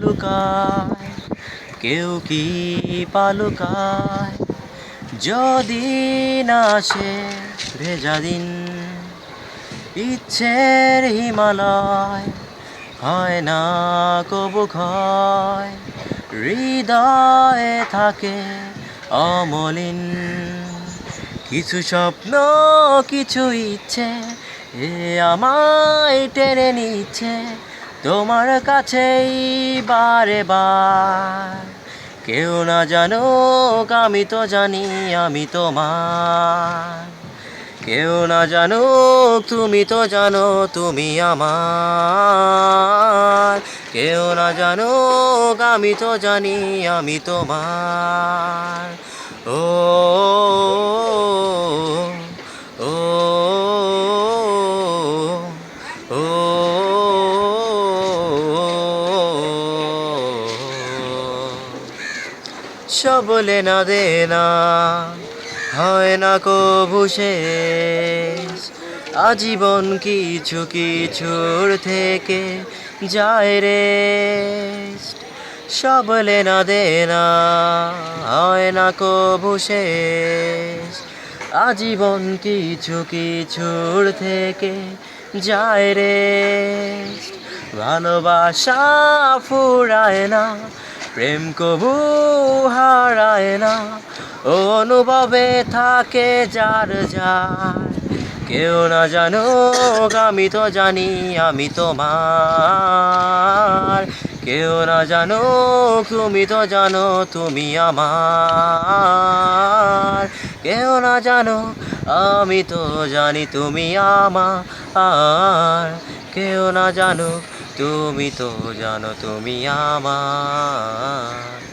লুকায়, কেউ কি পালুকায়, যদি না আসে ভেজা দিন। ইচ্ছের হিমালয় হয় না কবু ক্ষয়, হৃদয়ে থাকে অমলিন। কিছু স্বপ্ন, কিছু ইচ্ছে, এ আমায় টেনে নিচ্ছে তোমার কাছেই বারে বার। কেউ না জানুক আমি তো জানি আমি তোমার, কেউ না জানুক তুমি তো জানো তুমি আমার। কেউ না জানুক আমি তো জানি আমি তোমার। ও ও ও সবলে না দে না হয় না কবু শেষ, আজীবন কিছু কিছুর থেকে যায় রে। সবলে না দে না হয় না কবু শেষ, আজীবন কিছু কিছুর থেকে যায় রে। ভালোবাসা ফুরায় না, প্রেম কবু হারায় না, অনুভবে থাকে যার যার। কেউ না জানুক আমি তো জানি আমি তোমার, কেউ না জানুক তুমি তো জানো তুমি আমার। কেউ না জানুক আমি তো জানি তুমি আমার, কেউ না জানুক তুমি তো জানো তুমি আমার।